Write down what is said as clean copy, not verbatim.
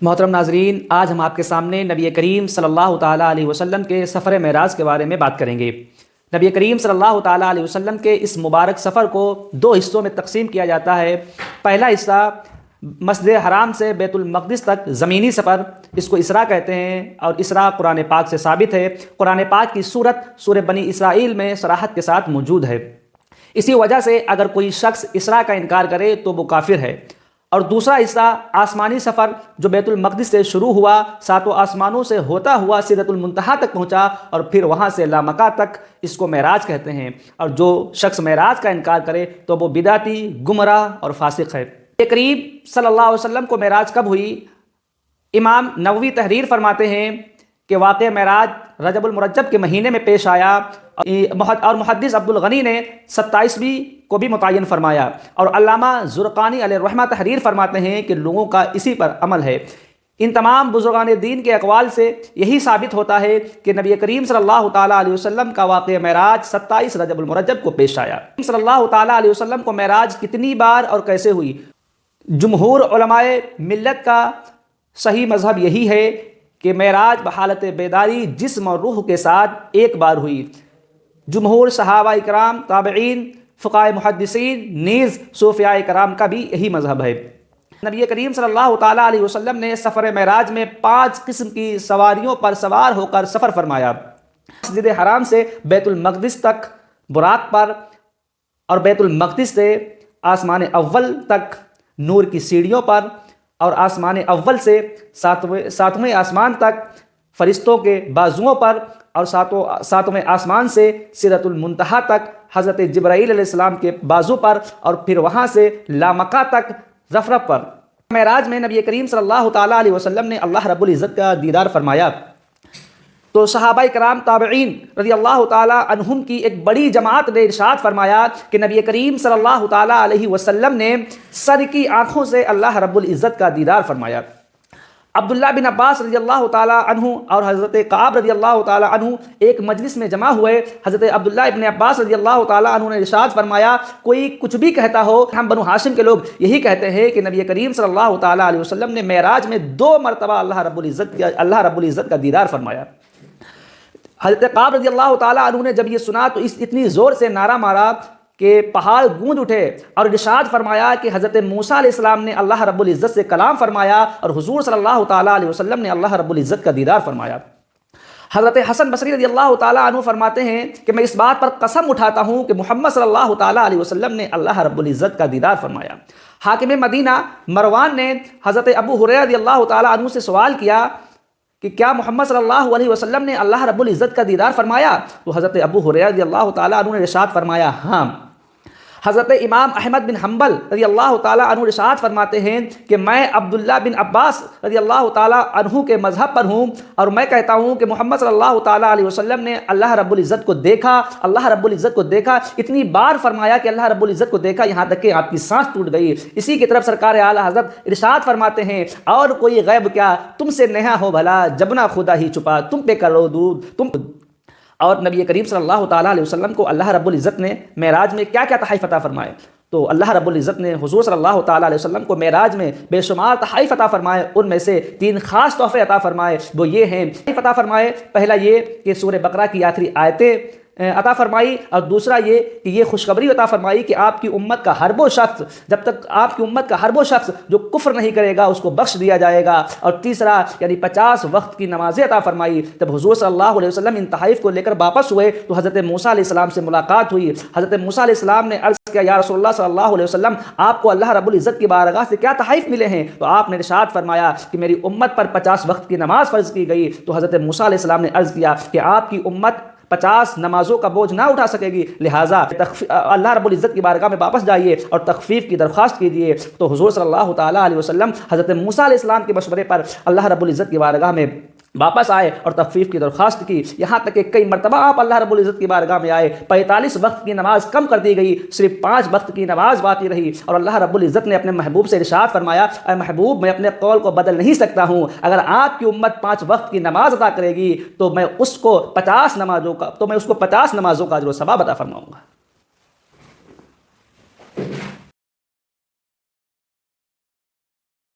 محترم ناظرین، آج ہم آپ کے سامنے نبی کریم صلی اللہ تعالیٰ علیہ وسلم کے سفر معراج کے بارے میں بات کریں گے۔ نبی کریم صلی اللہ تعالیٰ علیہ وسلم کے اس مبارک سفر کو دو حصوں میں تقسیم کیا جاتا ہے۔ پہلا حصہ مسجد حرام سے بیت المقدس تک زمینی سفر، اس کو اسراء کہتے ہیں، اور اسراء قرآن پاک سے ثابت ہے۔ قرآن پاک کی سورت سورہ بنی اسرائیل میں صراحت کے ساتھ موجود ہے۔ اسی وجہ سے اگر کوئی شخص اسراء کا انکار کرے تو وہ کافر ہے۔ اور دوسرا حصہ آسمانی سفر جو بیت المقدس سے شروع ہوا، ساتوں آسمانوں سے ہوتا ہوا سدرۃ المنتہا تک پہنچا، اور پھر وہاں سے لامکہ تک، اس کو معراج کہتے ہیں۔ اور جو شخص معراج کا انکار کرے تو وہ بدعتی، گمراہ اور فاسق ہے۔ یہ قریب صلی اللہ علیہ وسلم کو معراج کب ہوئی؟ امام نووی تحریر فرماتے ہیں کہ واقع معراج رجب المرجب کے مہینے میں پیش آیا، اور محدث عبد الغنی نے 27ویں کو بھی متعین فرمایا، اور علامہ زرقانی علیہ الرحمہ تحریر فرماتے ہیں کہ لوگوں کا اسی پر عمل ہے۔ ان تمام بزرگان دین کے اقوال سے یہی ثابت ہوتا ہے کہ نبی کریم صلی اللہ تعالیٰ علیہ وسلم کا واقع معراج 27 رجب المرجب کو پیش آیا۔ صلی اللہ تعالیٰ علیہ وسلم کو معراج کتنی بار اور کیسے ہوئی؟ جمہور علماء ملت کا صحیح مذہب یہی ہے کہ معراج بحالت بیداری جسم اور روح کے ساتھ ایک بار ہوئی۔ جمہور صحابہ کرام، تابعین، فقہاء محدثین، نیز صوفیاء کرام کا بھی یہی مذہب ہے۔ نبی کریم صلی اللہ تعالیٰ علیہ وسلم نے سفر معراج میں 5 قسم کی سواریوں پر سوار ہو کر سفر فرمایا۔ مسجد حرام سے بیت المقدس تک براق پر، اور بیت المقدس سے آسمان اول تک نور کی سیڑھیوں پر، اور آسمان اول سے ساتویں آسمان تک فرشتوں کے بازوؤں پر، اور ساتویں آسمان سے سدرۃ المنتہا تک حضرت جبرائیل علیہ السلام کے بازو پر، اور پھر وہاں سے لامکہ تک رفرف پر۔ معراج میں نبی کریم صلی اللہ تعالیٰ علیہ وسلم نے اللہ رب العزت کا دیدار فرمایا، تو صحابہ کرام، تابعین رضی اللہ تعالیٰ عنہم کی ایک بڑی جماعت نے ارشاد فرمایا کہ نبی کریم صلی اللہ تعالیٰ علیہ وسلم نے سر کی آنکھوں سے اللہ رب العزت کا دیدار فرمایا۔ عبداللہ بن عباس رضی اللہ تعالیٰ عنہ اور حضرت کعب رضی اللہ تعالیٰ عنہ ایک مجلس میں جمع ہوئے۔ حضرت عبداللہ ابن عباس رضی اللہ تعالیٰ عنہ نے ارشاد فرمایا، کوئی کچھ بھی کہتا ہو، ہم بنو ہاشم کے لوگ یہی کہتے ہیں کہ نبی کریم صلی اللہ تعالیٰ علیہ وسلم نے معراج میں 2 مرتبہ اللہ رب العزت کا دیدار فرمایا۔ حضرت کعب رضی اللہ تعالیٰ عنہ نے جب یہ سنا تو اتنی زور سے نعرہ مارا کہ پہاڑ گونج اٹھے، اور ارشاد فرمایا کہ حضرت موسیٰ علیہ السلام نے اللہ رب العزت سے کلام فرمایا، اور حضور صلی اللہ تعالیٰ علیہ وسلم نے اللہ رب العزت کا دیدار فرمایا۔ حضرت حسن بصری رضی اللہ تعالیٰ عنہ فرماتے ہیں کہ میں اس بات پر قسم اٹھاتا ہوں کہ محمد صلی اللہ تعالیٰ علیہ وسلم نے اللہ رب العزت کا دیدار فرمایا۔ حاکم مدینہ مروان نے حضرت ابو ہریرہ رضی اللہ تعالیٰ عنہ سے سوال کیا کہ کیا محمد صلی اللہ علیہ وسلم نے اللہ رب العزت کا دیدار فرمایا؟ تو حضرت ابو ہریرہ رضی اللہ تعالیٰ عنہ نے ارشاد فرمایا، ہاں۔ حضرت امام احمد بن حنبل رضی اللہ تعالیٰ عنہ ارشاد فرماتے ہیں کہ میں عبداللہ بن عباس رضی اللہ تعالیٰ عنہ کے مذہب پر ہوں، اور میں کہتا ہوں کہ محمد صلی اللہ تعالیٰ علیہ وسلم نے اللہ رب العزت کو دیکھا، اللہ رب العزت کو دیکھا، اتنی بار فرمایا کہ اللہ رب العزت کو دیکھا، یہاں تک کہ آپ کی سانس ٹوٹ گئی۔ اسی کی طرف سرکار اعلیٰ حضرت ارشاد فرماتے ہیں، اور کوئی غیب کیا تم سے نہا ہو بھلا، جبنا خدا ہی چھپا تم پہ کرو دود تم۔ اور نبی کریم صلی اللہ تعالیٰ علیہ وسلم کو اللہ رب العزت نے معراج میں کیا کیا تحائف عطا فرمائے؟ تو اللہ رب العزت نے حضور صلی اللہ تعالیٰ علیہ وسلم کو معراج میں بے شمار تحائف عطا فرمائے۔ ان میں سے 3 خاص تحفے عطا فرمائے، وہ یہ ہیں۔ عطا فرمائے، پہلا یہ کہ سورہ بقرہ کی آخری آیتیں عطا فرمائی، اور دوسرا یہ کہ یہ خوشخبری عطا فرمائی کہ آپ کی امت کا ہر وہ شخص، جب تک آپ کی امت کا ہر وہ شخص جو کفر نہیں کرے گا اس کو بخش دیا جائے گا۔ اور تیسرا یعنی 50 وقت کی نمازیں عطا فرمائی۔ جب حضور صلی اللہ علیہ وسلم ان تحائف کو لے کر واپس ہوئے تو حضرت موسیٰ علیہ السلام سے ملاقات ہوئی۔ حضرت موسیٰ علیہ السلام نے عرض کیا، یا رسول اللہ صلی اللہ علیہ وسلم، آپ کو اللہ رب العزت کی بارگاہ سے کیا تحائف ملے ہیں؟ تو آپ نے ارشاد فرمایا کہ میری امت پر 50 وقت کی نماز فرض کی گئی۔ تو حضرت موسیٰ علیہ السلام نے عرض کیا کہ آپ کی امت 50 نمازوں کا بوجھ نہ اٹھا سکے گی، لہٰذا اللہ رب العزت کی بارگاہ میں واپس جائیے اور تخفیف کی درخواست کیجیے۔ تو حضور صلی اللہ تعالیٰ علیہ وسلم حضرت موسیٰ علیہ السلام کے مشورے پر اللہ رب العزت کی بارگاہ میں واپس آئے اور تخفیف کی درخواست کی، یہاں تک کہ کئی مرتبہ آپ اللہ رب العزت کی بارگاہ میں آئے۔ 45 وقت کی نماز کم کر دی گئی، صرف 5 وقت کی نماز باقی رہی، اور اللہ رب العزت نے اپنے محبوب سے ارشاد فرمایا، اے محبوب، میں اپنے قول کو بدل نہیں سکتا ہوں، اگر آپ کی امت 5 وقت کی نماز عطا کرے گی تو میں اس کو 50 نمازوں کا اجر و ثواب عطا فرماؤں گا۔